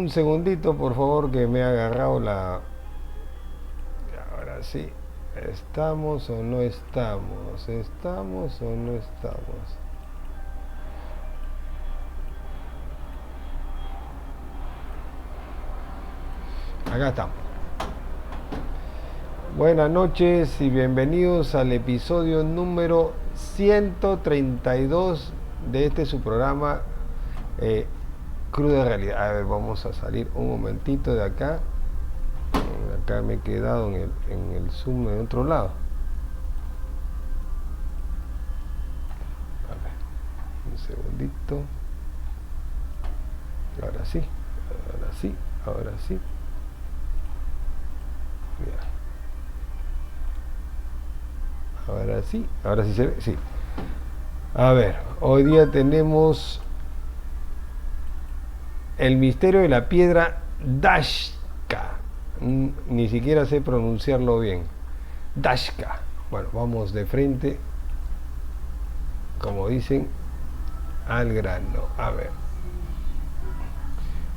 Un segundito, por favor, que me ha agarrado la... Ahora sí. ¿Estamos o no estamos? ¿Estamos o no estamos? Acá estamos. Buenas noches y bienvenidos al episodio número 132 de este su programa Cruda Realidad. A ver, vamos a salir un momentito de acá. Acá me he quedado en el Zoom de otro lado. A ver, un segundito. Ahora sí, ahora sí, ahora sí. Ahora sí se ve, sí. A ver, hoy día tenemos el misterio de la piedra Dashka. Ni siquiera sé pronunciarlo bien. Dashka. Bueno, vamos de frente, como dicen, al grano. A ver.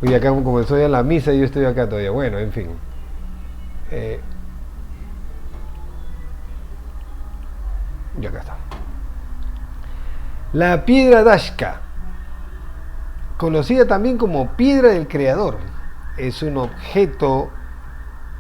Hoy acá comenzó ya la misa y yo estoy acá todavía. Bueno, en fin. Y acá está. La piedra Dashka, conocida también como piedra del creador, es un objeto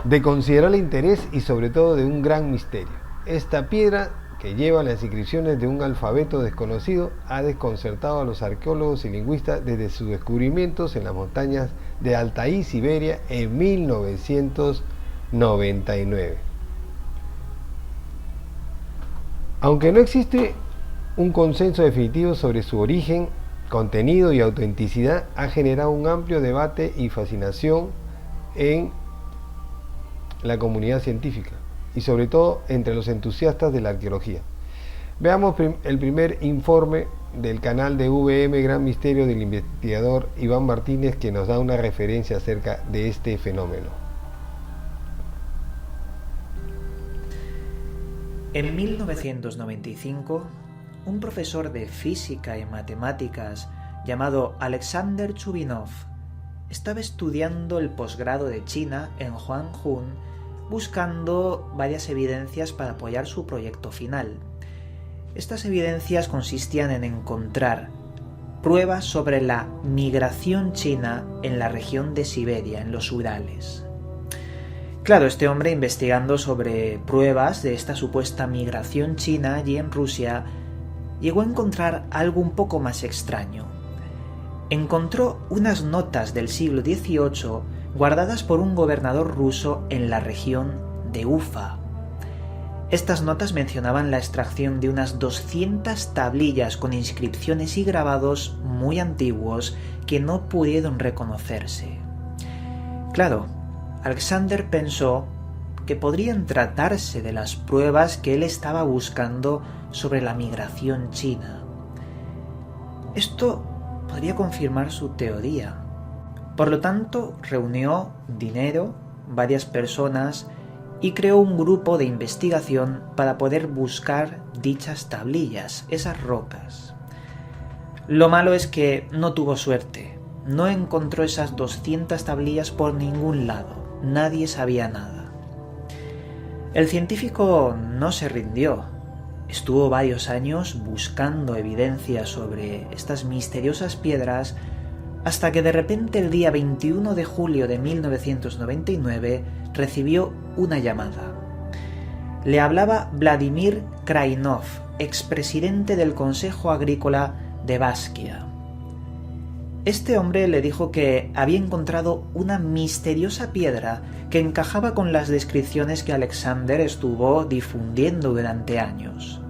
de considerable interés y sobre todo de un gran misterio. Esta piedra, que lleva las inscripciones de un alfabeto desconocido, ha desconcertado a los arqueólogos y lingüistas desde sus descubrimientos en las montañas de Altaí, Siberia, en 1999. Aunque no existe un consenso definitivo sobre su origen, contenido y autenticidad, ha generado un amplio debate y fascinación en la comunidad científica y sobre todo entre los entusiastas de la arqueología. Veamos el primer informe del canal de VM Gran Misterio del investigador Iván Martínez, que nos da una referencia acerca de este fenómeno. En 1995, un profesor de física y matemáticas llamado Alexander Chubinov estaba estudiando el posgrado de China en Huanghun, buscando varias evidencias para apoyar su proyecto final. Estas evidencias consistían en encontrar pruebas sobre la migración china en la región de Siberia, en los Urales. Claro, este hombre, investigando sobre pruebas de esta supuesta migración china allí en Rusia, llegó a encontrar algo un poco más extraño. Encontró unas notas del siglo XVIII guardadas por un gobernador ruso en la región de Ufa. Estas notas mencionaban la extracción de unas 200 tablillas con inscripciones y grabados muy antiguos que no pudieron reconocerse. Claro, Alexander pensó que podrían tratarse de las pruebas que él estaba buscando sobre la migración china. Esto podría confirmar su teoría. Por lo tanto, reunió dinero, varias personas y creó un grupo de investigación para poder buscar dichas tablillas, esas rocas. Lo malo es que no tuvo suerte. No encontró esas 200 tablillas por ningún lado. Nadie sabía nada. El científico no se rindió. Estuvo varios años buscando evidencia sobre estas misteriosas piedras hasta que de repente el día 21 de julio de 1999 recibió una llamada. Le hablaba Vladimir Krainov, expresidente del Consejo Agrícola de Basquia. Este hombre le dijo que había encontrado una misteriosa piedra que encajaba con las descripciones que Alexander estuvo difundiendo durante años.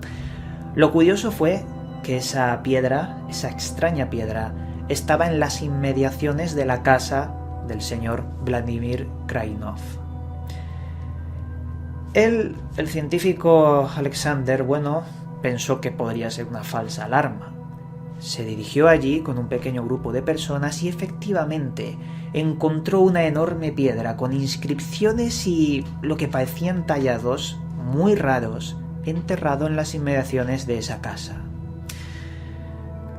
Lo curioso fue que esa piedra, esa extraña piedra, estaba en las inmediaciones de la casa del señor Vladimir Krainov. El científico Alexander, pensó que podría ser una falsa alarma. Se dirigió allí con un pequeño grupo de personas y efectivamente encontró una enorme piedra con inscripciones y lo que parecían tallados muy raros enterrado en las inmediaciones de esa casa.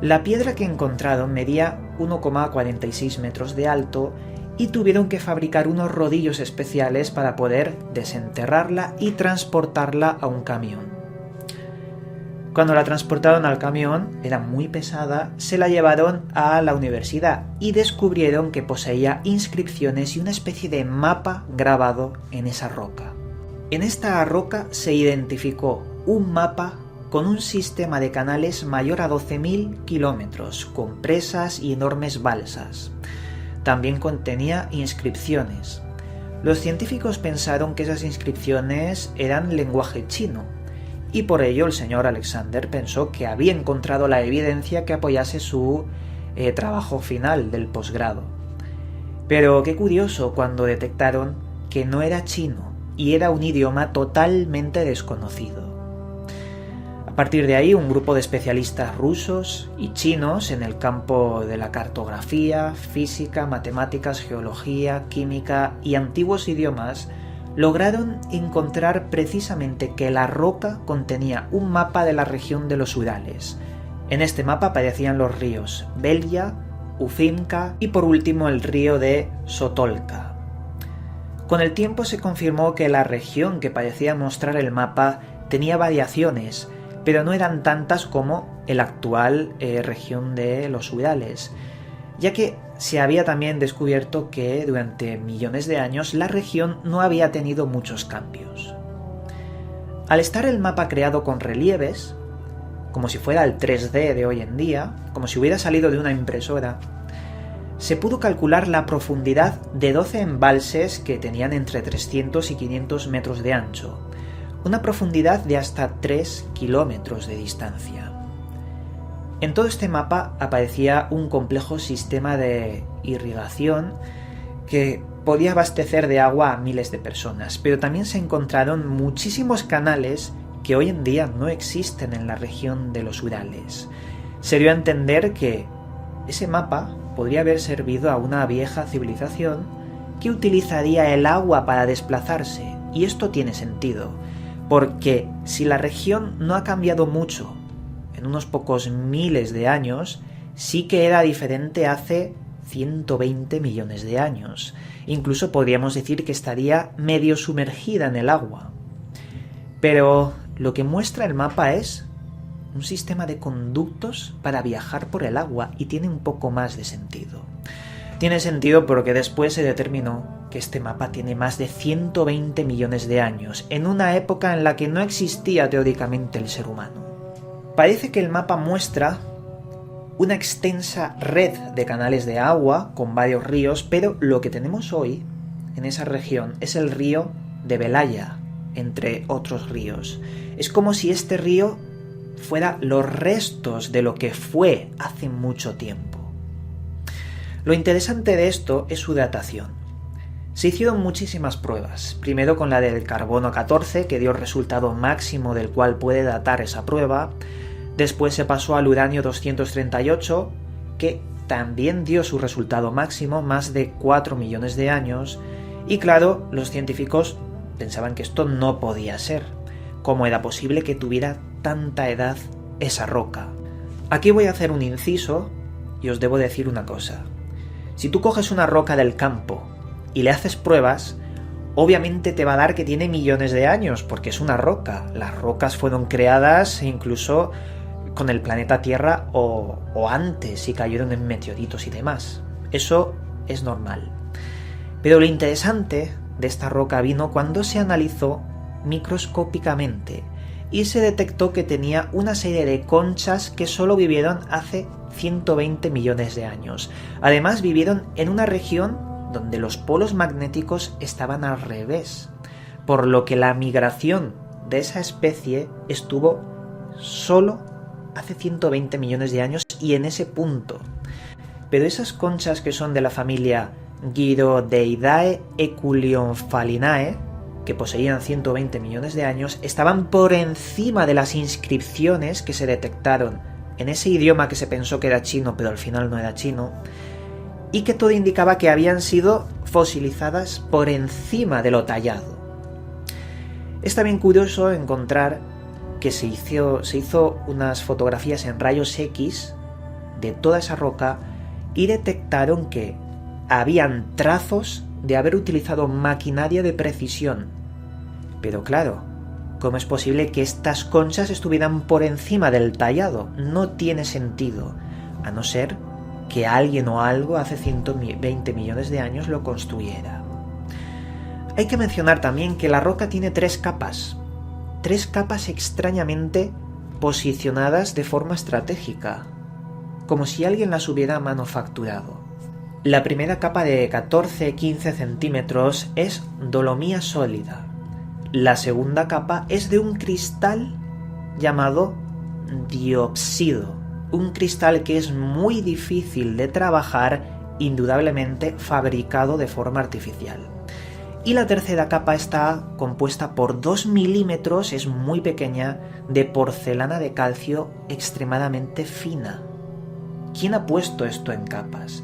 La piedra que encontraron medía 1,46 metros de alto y tuvieron que fabricar unos rodillos especiales para poder desenterrarla y transportarla a un camión. Cuando la transportaron al camión, era muy pesada, se la llevaron a la universidad y descubrieron que poseía inscripciones y una especie de mapa grabado en esa roca. En esta roca se identificó un mapa con un sistema de canales mayor a 12.000 kilómetros, con presas y enormes balsas. También contenía inscripciones. Los científicos pensaron que esas inscripciones eran lenguaje chino, y por ello el señor Alexander pensó que había encontrado la evidencia que apoyase su trabajo final del posgrado. Pero qué curioso cuando detectaron que no era chino y era un idioma totalmente desconocido. A partir de ahí, un grupo de especialistas rusos y chinos en el campo de la cartografía, física, matemáticas, geología, química y antiguos idiomas lograron encontrar precisamente que la roca contenía un mapa de la región de los Urales. En este mapa aparecían los ríos Belya, Ufimka y por último el río de Sotolka. Con el tiempo se confirmó que la región que parecía mostrar el mapa tenía variaciones, pero no eran tantas como el actual región de los Urales, ya que se había también descubierto que durante millones de años la región no había tenido muchos cambios. Al estar el mapa creado con relieves, como si fuera el 3D de hoy en día, como si hubiera salido de una impresora, se pudo calcular la profundidad de 12 embalses que tenían entre 300 y 500 metros de ancho, una profundidad de hasta 3 kilómetros de distancia. En todo este mapa aparecía un complejo sistema de irrigación que podía abastecer de agua a miles de personas, pero también se encontraron muchísimos canales que hoy en día no existen en la región de los Urales. Se dio a entender que ese mapa podría haber servido a una vieja civilización que utilizaría el agua para desplazarse, y esto tiene sentido, porque si la región no ha cambiado mucho en unos pocos miles de años, sí que era diferente hace 120 millones de años. Incluso podríamos decir que estaría medio sumergida en el agua. Pero lo que muestra el mapa es un sistema de conductos para viajar por el agua y tiene un poco más de sentido. Tiene sentido porque después se determinó que este mapa tiene más de 120 millones de años, en una época en la que no existía teóricamente el ser humano. Parece que el mapa muestra una extensa red de canales de agua con varios ríos, pero lo que tenemos hoy en esa región es el río de Belaya, entre otros ríos. Es como si este río fuera los restos de lo que fue hace mucho tiempo. Lo interesante de esto es su datación. Se hicieron muchísimas pruebas, primero con la del carbono 14, que dio el resultado máximo del cual puede datar esa prueba. Después se pasó al uranio 238, que también dio su resultado máximo, más de 4 millones de años, y claro, los científicos pensaban que esto no podía ser. ¿Cómo era posible que tuviera tanta edad esa roca? Aquí voy a hacer un inciso y os debo decir una cosa. Si tú coges una roca del campo y le haces pruebas, obviamente te va a dar que tiene millones de años, porque es una roca. Las rocas fueron creadas incluso con el planeta Tierra o antes, y cayeron en meteoritos y demás. Eso es normal. Pero lo interesante de esta roca vino cuando se analizó microscópicamente y se detectó que tenía una serie de conchas que solo vivieron hace 120 millones de años. Además, vivieron en una región donde los polos magnéticos estaban al revés, por lo que la migración de esa especie estuvo solo hace 120 millones de años y en ese punto. Pero esas conchas que son de la familia Gyrodeidae Eculiomphalaenae, que poseían 120 millones de años, estaban por encima de las inscripciones que se detectaron en ese idioma que se pensó que era chino, pero al final no era chino, y que todo indicaba que habían sido fosilizadas por encima de lo tallado. Es también curioso encontrar que se hizo unas fotografías en rayos X de toda esa roca y detectaron que habían trazos de haber utilizado maquinaria de precisión. Pero claro, ¿cómo es posible que estas conchas estuvieran por encima del tallado? No tiene sentido, a no ser que alguien o algo hace 120 millones de años lo construyera. Hay que mencionar también que la roca tiene tres capas extrañamente posicionadas de forma estratégica, como si alguien las hubiera manufacturado. La primera capa de 14-15 centímetros es dolomía sólida. La segunda capa es de un cristal llamado diopsido, un cristal que es muy difícil de trabajar, indudablemente fabricado de forma artificial. Y la tercera capa está compuesta por 2 milímetros, es muy pequeña, de porcelana de calcio extremadamente fina. ¿Quién ha puesto esto en capas?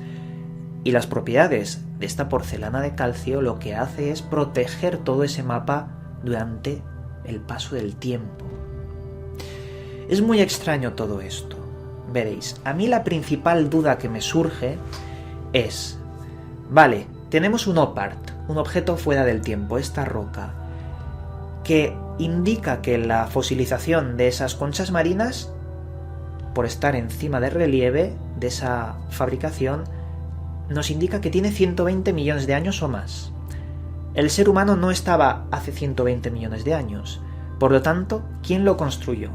Y las propiedades de esta porcelana de calcio lo que hace es proteger todo ese mapa durante el paso del tiempo. Es muy extraño todo esto. Veréis, a mí la principal duda que me surge es, vale, tenemos un OPART, un objeto fuera del tiempo, esta roca, que indica que la fosilización de esas conchas marinas, por estar encima del relieve de esa fabricación, nos indica que tiene 120 millones de años o más. El ser humano no estaba hace 120 millones de años. Por lo tanto, ¿quién lo construyó?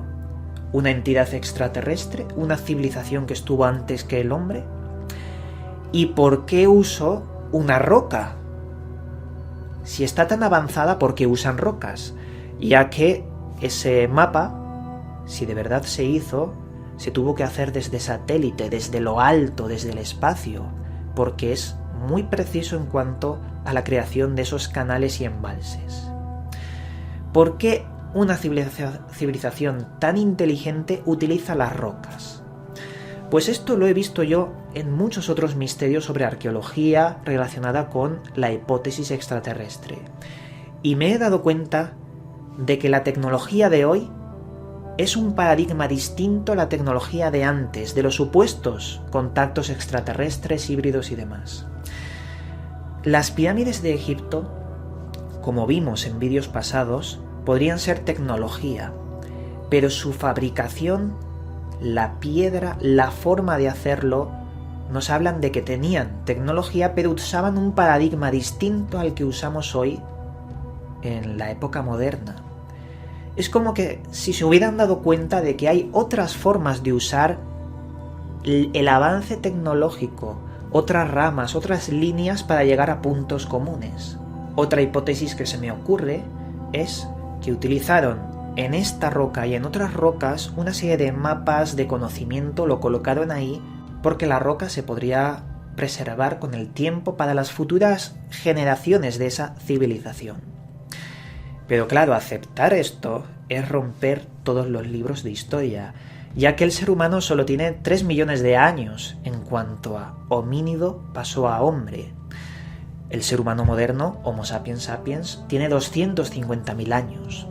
¿Una entidad extraterrestre? ¿Una civilización que estuvo antes que el hombre? ¿Y por qué usó una roca? Si está tan avanzada, ¿por qué usan rocas? Ya que ese mapa, si de verdad se hizo, se tuvo que hacer desde satélite, desde lo alto, desde el espacio, porque es muy preciso en cuanto a la creación de esos canales y embalses. ¿Por qué una civilización tan inteligente utiliza las rocas? Pues esto lo he visto yo en muchos otros misterios sobre arqueología relacionada con la hipótesis extraterrestre. Y me he dado cuenta de que la tecnología de hoy es un paradigma distinto a la tecnología de antes, de los supuestos contactos extraterrestres, híbridos y demás. Las pirámides de Egipto, como vimos en vídeos pasados, podrían ser tecnología, pero su fabricación, la piedra, la forma de hacerlo, nos hablan de que tenían tecnología, pero usaban un paradigma distinto al que usamos hoy en la época moderna. Es como que si se hubieran dado cuenta de que hay otras formas de usar el avance tecnológico, otras ramas, otras líneas para llegar a puntos comunes. Otra hipótesis que se me ocurre es que utilizaron en esta roca y en otras rocas una serie de mapas de conocimiento, lo colocaron ahí porque la roca se podría preservar con el tiempo para las futuras generaciones de esa civilización. Pero claro, aceptar esto es romper todos los libros de historia, ya que el ser humano solo tiene 3 millones de años en cuanto a homínido pasó a hombre. El ser humano moderno, Homo sapiens sapiens, tiene 250.000 años.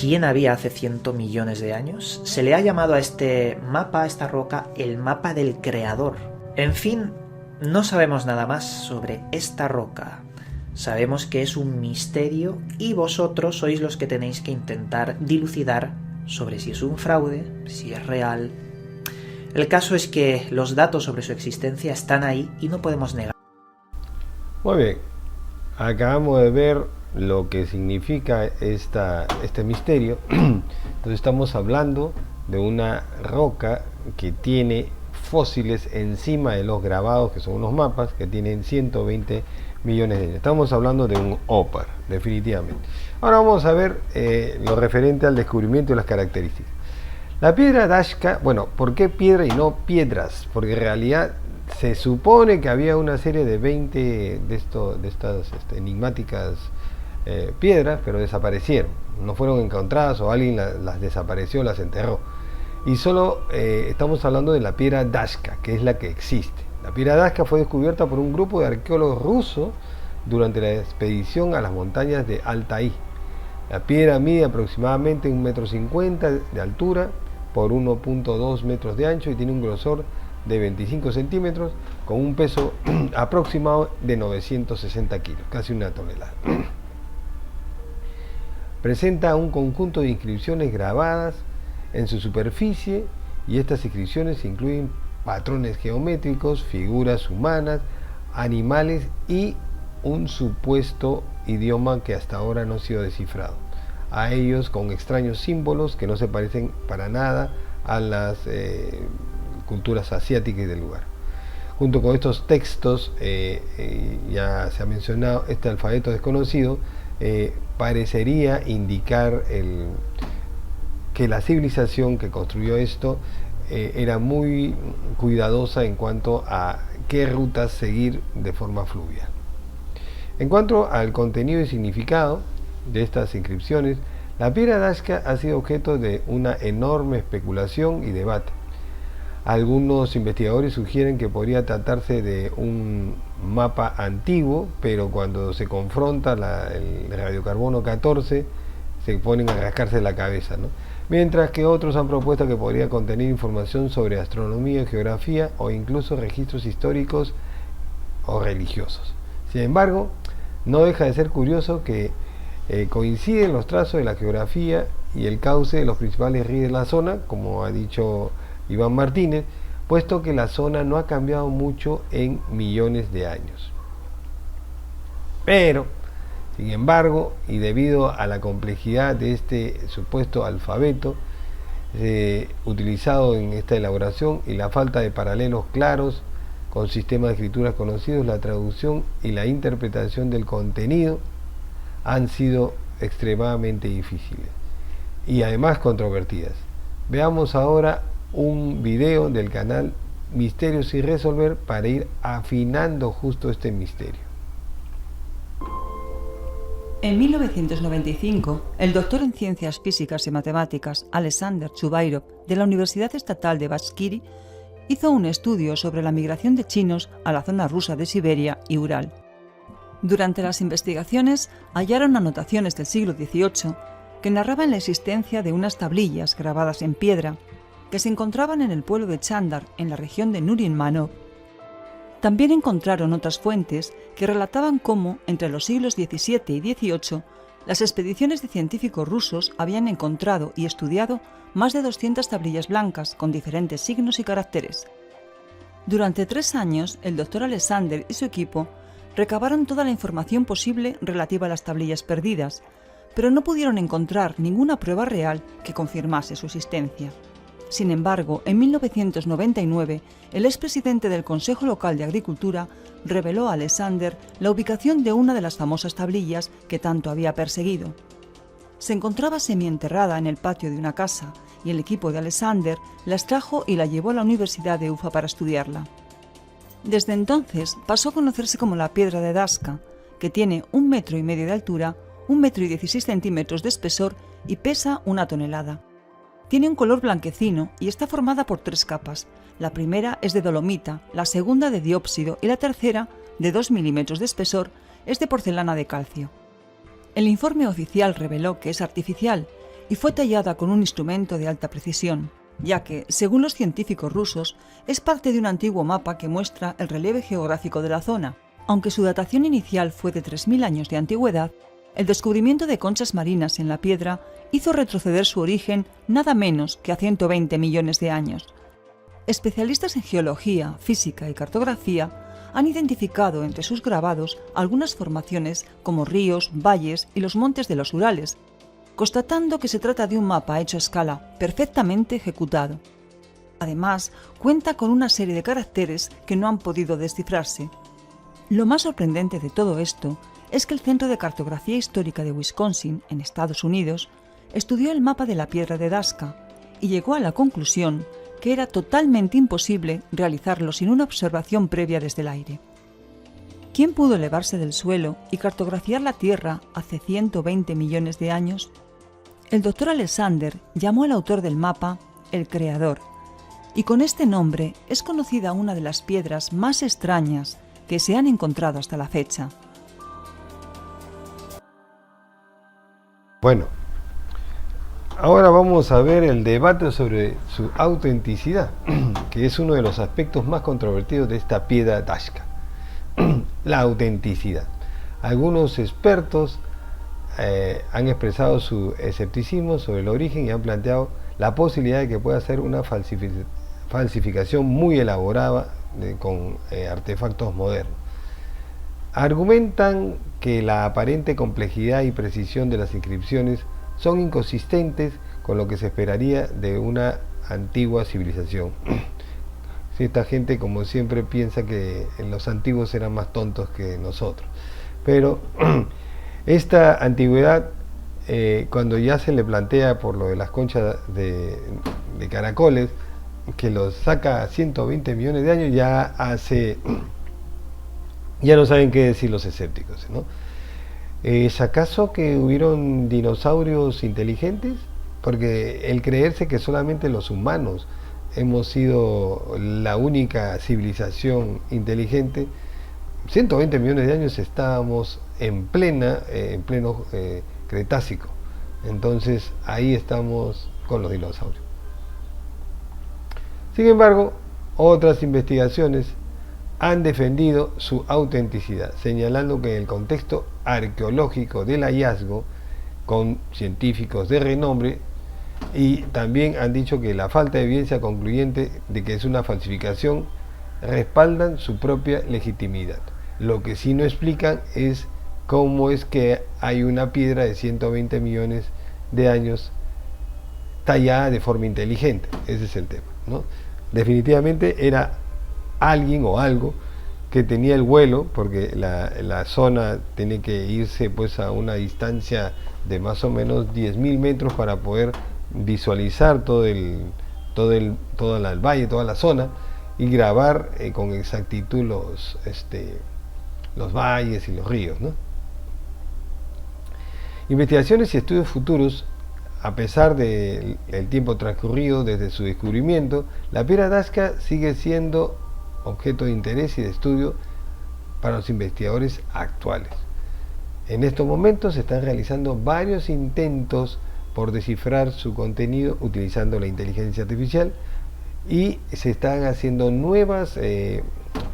¿Quién había hace 100 millones de años? Se le ha llamado a este mapa, a esta roca, el mapa del creador. En fin, no sabemos nada más sobre esta roca. Sabemos que es un misterio y vosotros sois los que tenéis que intentar dilucidar sobre si es un fraude, si es real. El caso es que los datos sobre su existencia están ahí y no podemos negar. Muy bien, acabamos de ver lo que significa este misterio. Entonces estamos hablando de una roca que tiene fósiles encima de los grabados, que son unos mapas que tienen 120 millones de años. Estamos hablando de un OPAR, definitivamente. Ahora vamos a ver lo referente al descubrimiento y las características. La piedra Dashka, bueno, ¿por qué piedra y no piedras? Porque en realidad se supone que había una serie de 20 de estas enigmáticas piedras, pero desaparecieron, no fueron encontradas o alguien las desapareció, las enterró. Y solo estamos hablando de la piedra Dashka, que es la que existe. La piedra Dashka fue descubierta por un grupo de arqueólogos rusos durante la expedición a las montañas de Altai. La piedra mide aproximadamente 1,50 m de altura por 1,2 metros de ancho y tiene un grosor de 25 centímetros con un peso aproximado de 960 kilos, casi una tonelada. Presenta un conjunto de inscripciones grabadas en su superficie y estas inscripciones incluyen patrones geométricos, figuras humanas, animales y un supuesto idioma que hasta ahora no ha sido descifrado. A ellos con extraños símbolos que no se parecen para nada a las culturas asiáticas del lugar. Junto con estos textos, ya se ha mencionado, este alfabeto desconocido parecería indicar que la civilización que construyó esto era muy cuidadosa en cuanto a qué rutas seguir de forma fluvial. En cuanto al contenido y significado de estas inscripciones, la piedra de Nazca ha sido objeto de una enorme especulación y debate. Algunos investigadores sugieren que podría tratarse de un mapa antiguo, pero cuando se confronta el radiocarbono 14 se ponen a rascarse la cabeza, ¿no? Mientras que otros han propuesto que podría contener información sobre astronomía, geografía o incluso registros históricos o religiosos. Sin embargo, no deja de ser curioso que coinciden los trazos de la geografía y el cauce de los principales ríos de la zona, como ha dicho Iván Martínez, puesto que la zona no ha cambiado mucho en millones de años. Pero, sin embargo, y debido a la complejidad de este supuesto alfabeto utilizado en esta elaboración y la falta de paralelos claros con sistemas de escrituras conocidos, la traducción y la interpretación del contenido han sido extremadamente difíciles y además controvertidas. Veamos ahora un video del canal Misterios sin Resolver para ir afinando justo este misterio. En 1995, el doctor en Ciencias Físicas y Matemáticas Alexander Chubairov de la Universidad Estatal de Bashkiri hizo un estudio sobre la migración de chinos a la zona rusa de Siberia y Ural. Durante las investigaciones hallaron anotaciones del siglo XVIII que narraban la existencia de unas tablillas grabadas en piedra que se encontraban en el pueblo de Chandar, en la región de Nurin Manor. También encontraron otras fuentes que relataban cómo, entre los siglos XVII y XVIII, las expediciones de científicos rusos habían encontrado y estudiado más de 200 tablillas blancas con diferentes signos y caracteres. Durante 3 años, el doctor Alexander y su equipo recabaron toda la información posible relativa a las tablillas perdidas, pero no pudieron encontrar ninguna prueba real que confirmase su existencia. Sin embargo, en 1999, el expresidente del Consejo Local de Agricultura reveló a Alexander la ubicación de una de las famosas tablillas que tanto había perseguido. Se encontraba semienterrada en el patio de una casa y el equipo de Alexander la extrajo y la llevó a la Universidad de Ufa para estudiarla. Desde entonces pasó a conocerse como la piedra de Nazca, que tiene 1,5 metros de altura, 1,16 metros de espesor y pesa 1 tonelada. Tiene un color blanquecino y está formada por 3 capas. La primera es de dolomita, la segunda de diópsido y la tercera, de 2 milímetros de espesor, es de porcelana de calcio. El informe oficial reveló que es artificial y fue tallada con un instrumento de alta precisión, ya que, según los científicos rusos, es parte de un antiguo mapa que muestra el relieve geográfico de la zona. Aunque su datación inicial fue de 3.000 años de antigüedad, el descubrimiento de conchas marinas en la piedra hizo retroceder su origen nada menos que a 120 millones de años. Especialistas en geología, física y cartografía han identificado entre sus grabados algunas formaciones como ríos, valles y los montes de los Urales, constatando que se trata de un mapa hecho a escala, perfectamente ejecutado. Además, cuenta con una serie de caracteres que no han podido descifrarse. Lo más sorprendente de todo esto es que el Centro de Cartografía Histórica de Wisconsin, en Estados Unidos, estudió el mapa de la piedra de Nazca y llegó a la conclusión que era totalmente imposible realizarlo sin una observación previa desde el aire. ¿Quién pudo elevarse del suelo y cartografiar la Tierra hace 120 millones de años? El doctor Alexander llamó al autor del mapa el Creador, y con este nombre es conocida una de las piedras más extrañas que se han encontrado hasta la fecha. Bueno, Ahora vamos a ver el debate sobre su autenticidad, que es uno de los aspectos más controvertidos de esta piedra Dashka. La autenticidad. Algunos expertos han expresado su escepticismo sobre el origen y han planteado la posibilidad de que pueda ser una falsificación muy elaborada con artefactos modernos. Argumentan que la aparente complejidad y precisión de las inscripciones son inconsistentes con lo que se esperaría de una antigua civilización. Esta gente, como siempre, piensa que los antiguos eran más tontos que nosotros. Pero esta antigüedad, cuando ya se le plantea por lo de las conchas de caracoles, que los saca a 120 millones de años, ya no saben qué decir los escépticos, ¿no? ¿Es acaso que hubieron dinosaurios inteligentes? Porque el creerse que solamente los humanos hemos sido la única civilización inteligente, 120 millones de años estábamos en pleno Cretácico. Entonces ahí estamos con los dinosaurios. Sin embargo, otras investigaciones han defendido su autenticidad, señalando que en el contexto arqueológico del hallazgo, con científicos de renombre, y también han dicho que la falta de evidencia concluyente de que es una falsificación respaldan su propia legitimidad. Lo que sí no explican es cómo es que hay una piedra de 120 millones de años tallada de forma inteligente. Ese es el tema, ¿no? Definitivamente era alguien o algo que tenía el vuelo, porque la zona tiene que irse pues a una distancia de más o menos 10.000 metros para poder visualizar todo el valle, toda la zona, y grabar con exactitud los valles y los ríos, ¿no? Investigaciones y estudios futuros. A pesar del tiempo transcurrido desde su descubrimiento, la piedra Dashka sigue siendo objeto de interés y de estudio para los investigadores actuales. En estos momentos se están realizando varios intentos por descifrar su contenido utilizando la inteligencia artificial, y se están haciendo nuevas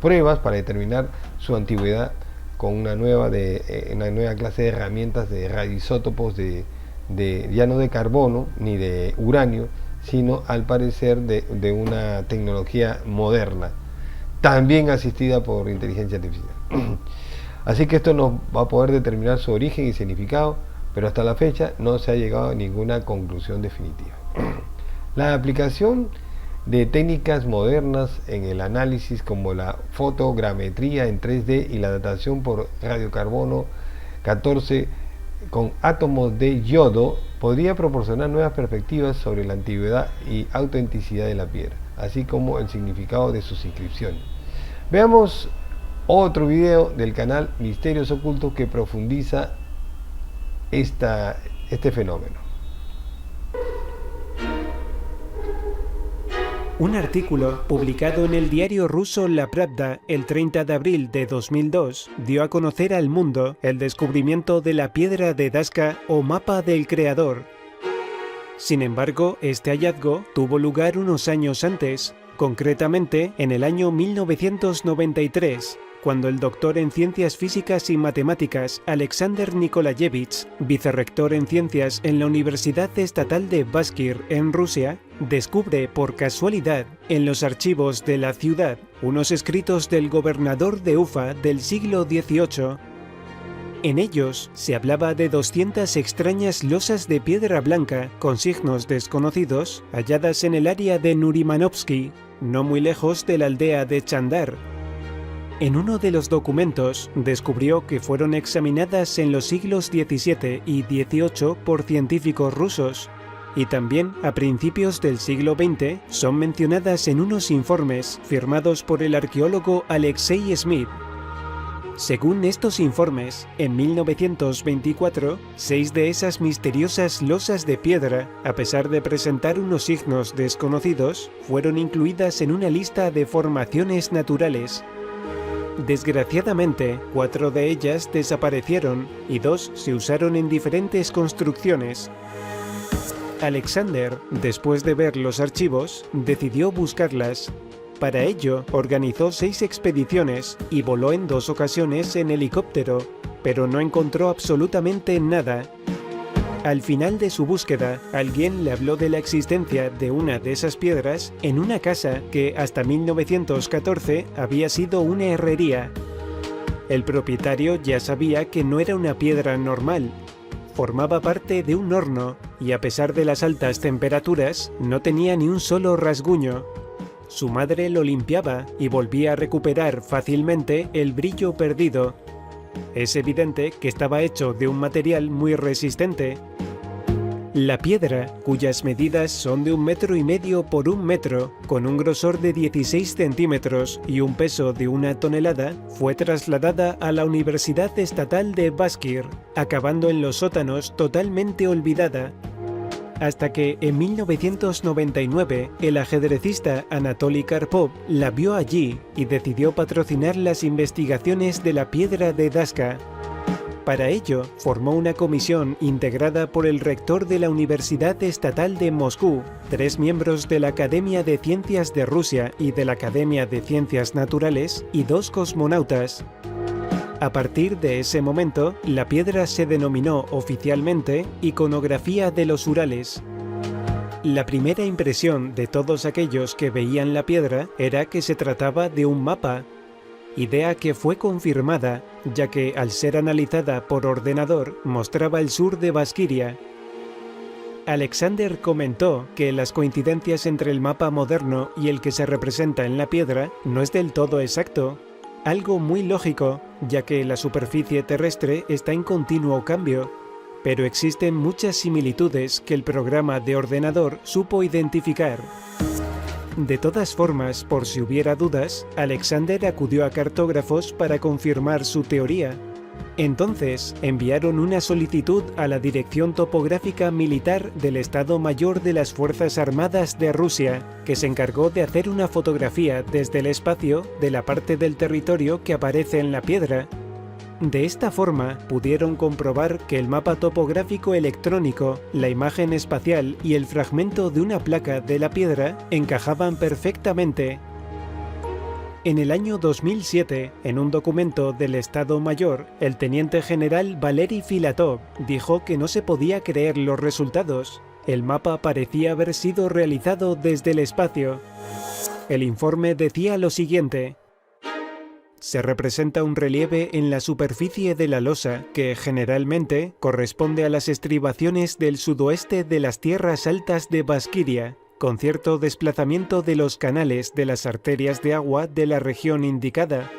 pruebas para determinar su antigüedad con una nueva clase de herramientas de radioisótopos ya no de carbono ni de uranio, sino al parecer de una tecnología moderna, también asistida por inteligencia artificial. Así que esto nos va a poder determinar su origen y significado, pero hasta la fecha no se ha llegado a ninguna conclusión definitiva. La aplicación de técnicas modernas en el análisis, como la fotogrametría en 3D y la datación por radiocarbono 14 con átomos de yodo, podría proporcionar nuevas perspectivas sobre la antigüedad y autenticidad de la piedra, así como el significado de sus inscripciones. Veamos otro video del canal Misterios Ocultos que profundiza este fenómeno. Un artículo publicado en el diario ruso La Pravda el 30 de abril de 2002 dio a conocer al mundo el descubrimiento de la piedra de Dashka o mapa del creador. Sin embargo, este hallazgo tuvo lugar unos años antes, concretamente en el año 1993, cuando el doctor en Ciencias Físicas y Matemáticas Alexander Nikolayevich, vicerrector en Ciencias en la Universidad Estatal de Bashkir en Rusia, descubre por casualidad en los archivos de la ciudad unos escritos del gobernador de Ufa del siglo XVIII. En ellos se hablaba de 200 extrañas losas de piedra blanca con signos desconocidos halladas en el área de Nurimanovsky, no muy lejos de la aldea de Chandar. En uno de los documentos descubrió que fueron examinadas en los siglos XVII y XVIII por científicos rusos, y también a principios del siglo XX son mencionadas en unos informes firmados por el arqueólogo Alexei Smith. Según estos informes, en 1924, 6 de esas misteriosas losas de piedra, a pesar de presentar unos signos desconocidos, fueron incluidas en una lista de formaciones naturales. Desgraciadamente, 4 de ellas desaparecieron y 2 se usaron en diferentes construcciones. Alexander, después de ver los archivos, decidió buscarlas. Para ello, organizó 6 expediciones y voló en 2 ocasiones en helicóptero, pero no encontró absolutamente nada. Al final de su búsqueda, alguien le habló de la existencia de una de esas piedras en una casa que hasta 1914 había sido una herrería. El propietario ya sabía que no era una piedra normal. Formaba parte de un horno y a pesar de las altas temperaturas, no tenía ni un solo rasguño. Su madre lo limpiaba y volvía a recuperar fácilmente el brillo perdido. Es evidente que estaba hecho de un material muy resistente. La piedra, cuyas medidas son de 1,5 metros por 1 metro, con un grosor de 16 centímetros y un peso de 1 tonelada, fue trasladada a la Universidad Estatal de Bashkir, acabando en los sótanos totalmente olvidada. Hasta que en 1999 el ajedrecista Anatoly Karpov la vio allí y decidió patrocinar las investigaciones de la piedra de Daska. Para ello, formó una comisión integrada por el rector de la Universidad Estatal de Moscú, 3 miembros de la Academia de Ciencias de Rusia y de la Academia de Ciencias Naturales y 2 cosmonautas. A partir de ese momento, la piedra se denominó oficialmente Iconografía de los Urales. La primera impresión de todos aquellos que veían la piedra era que se trataba de un mapa, idea que fue confirmada, ya que al ser analizada por ordenador mostraba el sur de Bashkiria. Alexander comentó que las coincidencias entre el mapa moderno y el que se representa en la piedra no es del todo exacto, algo muy lógico, ya que la superficie terrestre está en continuo cambio, pero existen muchas similitudes que el programa de ordenador supo identificar. De todas formas, por si hubiera dudas, Alexander acudió a cartógrafos para confirmar su teoría. Entonces, enviaron una solicitud a la Dirección Topográfica Militar del Estado Mayor de las Fuerzas Armadas de Rusia, que se encargó de hacer una fotografía desde el espacio de la parte del territorio que aparece en la piedra. De esta forma, pudieron comprobar que el mapa topográfico electrónico, la imagen espacial y el fragmento de una placa de la piedra encajaban perfectamente. En el año 2007, en un documento del Estado Mayor, el teniente general Valery Filatov dijo que no se podía creer los resultados. El mapa parecía haber sido realizado desde el espacio. El informe decía lo siguiente: se representa un relieve en la superficie de la losa que generalmente corresponde a las estribaciones del sudoeste de las tierras altas de Bashkiria, con cierto desplazamiento de los canales de las arterias de agua de la región indicada.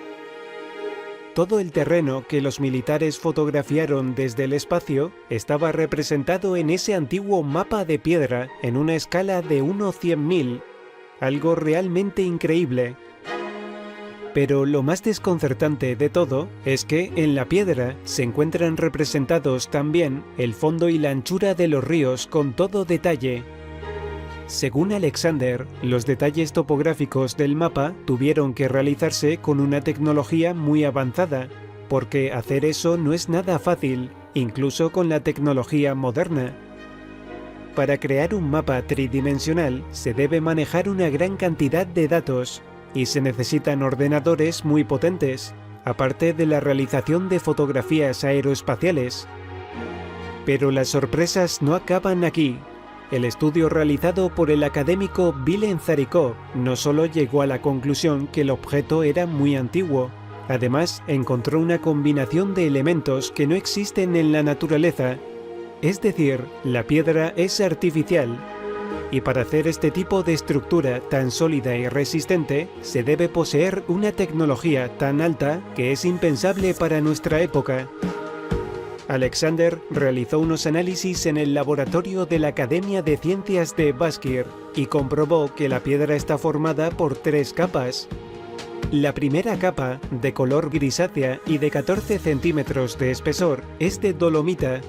Todo el terreno que los militares fotografiaron desde el espacio estaba representado en ese antiguo mapa de piedra en una escala de 1/100.000, algo realmente increíble. Pero lo más desconcertante de todo es que en la piedra se encuentran representados también el fondo y la anchura de los ríos con todo detalle. Según Alexander, los detalles topográficos del mapa tuvieron que realizarse con una tecnología muy avanzada, porque hacer eso no es nada fácil, incluso con la tecnología moderna. Para crear un mapa tridimensional se debe manejar una gran cantidad de datos, y se necesitan ordenadores muy potentes, aparte de la realización de fotografías aeroespaciales. Pero las sorpresas no acaban aquí. El estudio realizado por el académico Vilen Zarikov no solo llegó a la conclusión que el objeto era muy antiguo, además encontró una combinación de elementos que no existen en la naturaleza, es decir, la piedra es artificial. Y para hacer este tipo de estructura tan sólida y resistente, se debe poseer una tecnología tan alta que es impensable para nuestra época. Alexander realizó unos análisis en el laboratorio de la Academia de Ciencias de Bashkir y comprobó que la piedra está formada por 3 capas. La primera capa, de color grisácea y de 14 centímetros de espesor, es de dolomita,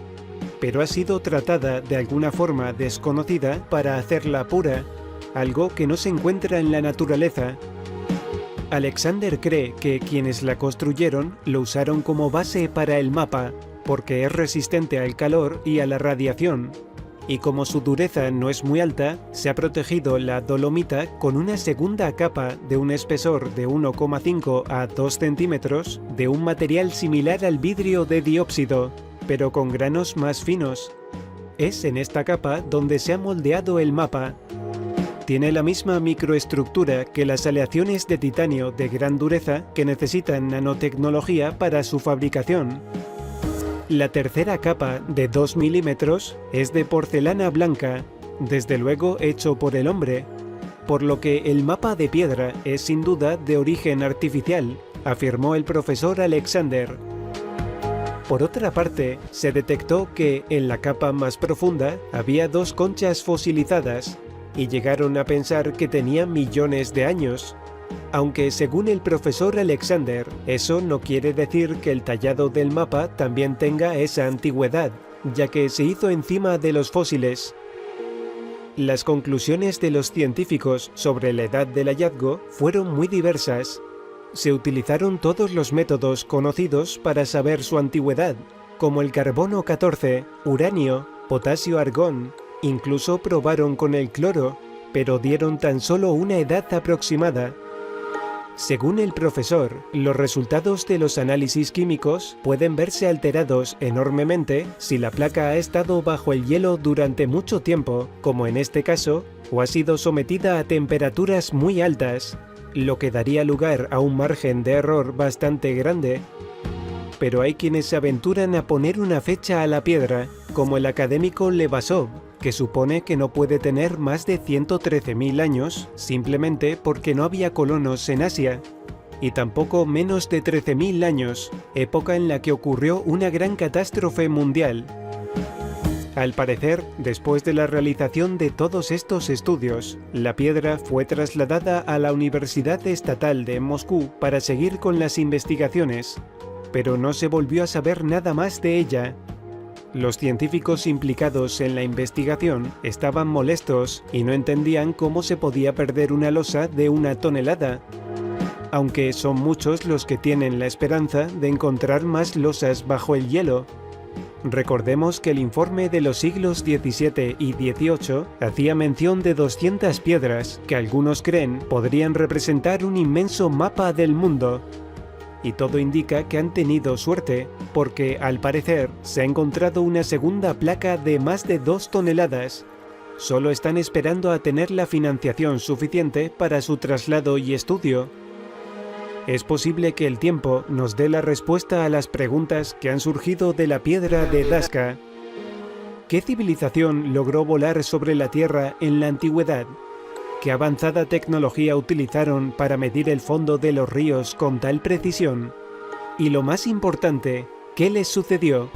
pero ha sido tratada de alguna forma desconocida para hacerla pura, algo que no se encuentra en la naturaleza. Alexander cree que quienes la construyeron lo usaron como base para el mapa, porque es resistente al calor y a la radiación. y como su dureza no es muy alta, se ha protegido la dolomita con una segunda capa de un espesor de 1,5 a 2 centímetros de un material similar al vidrio de diópsido, pero con granos más finos. Es en esta capa donde se ha moldeado el mapa. Tiene la misma microestructura que las aleaciones de titanio de gran dureza que necesitan nanotecnología para su fabricación. La tercera capa, de 2 milímetros, es de porcelana blanca, desde luego hecho por el hombre, por lo que el mapa de piedra es sin duda de origen artificial, afirmó el profesor Alexander. Por otra parte, se detectó que en la capa más profunda había 2 conchas fosilizadas, y llegaron a pensar que tenían millones de años. Aunque según el profesor Alexander, eso no quiere decir que el tallado del mapa también tenga esa antigüedad, ya que se hizo encima de los fósiles. Las conclusiones de los científicos sobre la edad del hallazgo fueron muy diversas. Se utilizaron todos los métodos conocidos para saber su antigüedad, como el carbono 14, uranio, potasio-argón. Incluso probaron con el cloro, pero dieron tan solo una edad aproximada. Según el profesor, los resultados de los análisis químicos pueden verse alterados enormemente si la placa ha estado bajo el hielo durante mucho tiempo, como en este caso, o ha sido sometida a temperaturas muy altas, lo que daría lugar a un margen de error bastante grande. Pero hay quienes se aventuran a poner una fecha a la piedra, como el académico Levasov, que supone que no puede tener más de 113.000 años simplemente porque no había colonos en Asia, y tampoco menos de 13.000 años, época en la que ocurrió una gran catástrofe mundial. Al parecer, después de la realización de todos estos estudios, la piedra fue trasladada a la Universidad Estatal de Moscú para seguir con las investigaciones, pero no se volvió a saber nada más de ella. Los científicos implicados en la investigación estaban molestos y no entendían cómo se podía perder una losa de 1 tonelada, aunque son muchos los que tienen la esperanza de encontrar más losas bajo el hielo. Recordemos que el informe de los siglos XVII y XVIII hacía mención de 200 piedras que algunos creen podrían representar un inmenso mapa del mundo. Y todo indica que han tenido suerte, porque al parecer se ha encontrado una segunda placa de más de 2 toneladas. Solo están esperando a tener la financiación suficiente para su traslado y estudio. Es posible que el tiempo nos dé la respuesta a las preguntas que han surgido de la piedra de Dazka. ¿Qué civilización logró volar sobre la Tierra en la antigüedad? ¿Qué avanzada tecnología utilizaron para medir el fondo de los ríos con tal precisión? Y lo más importante, ¿qué les sucedió?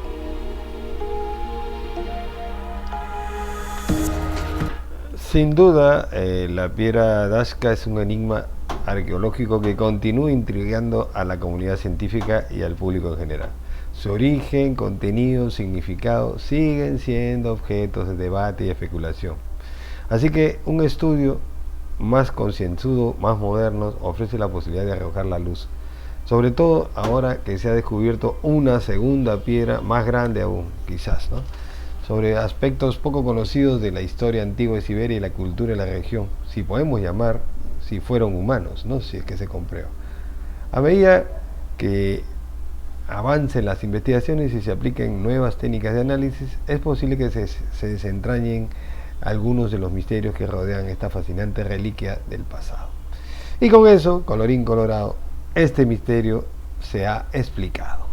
Sin duda, la piedra Dazka es un enigma arqueológico que continúa intrigando a la comunidad científica y al público en general. Su origen, contenido, significado siguen siendo objetos de debate y especulación. Así que un estudio más concienzudo, más moderno, ofrece la posibilidad de arrojar la luz, sobre todo ahora que se ha descubierto una segunda piedra más grande aún, quizás, ¿no?, sobre aspectos poco conocidos de la historia antigua de Siberia y la cultura de la región, si podemos llamar, si fueron humanos, ¿no?, si es que se comprueba. A medida que avancen las investigaciones y se apliquen nuevas técnicas de análisis, es posible que se desentrañen algunos de los misterios que rodean esta fascinante reliquia del pasado. Y con eso, colorín colorado, este misterio se ha explicado.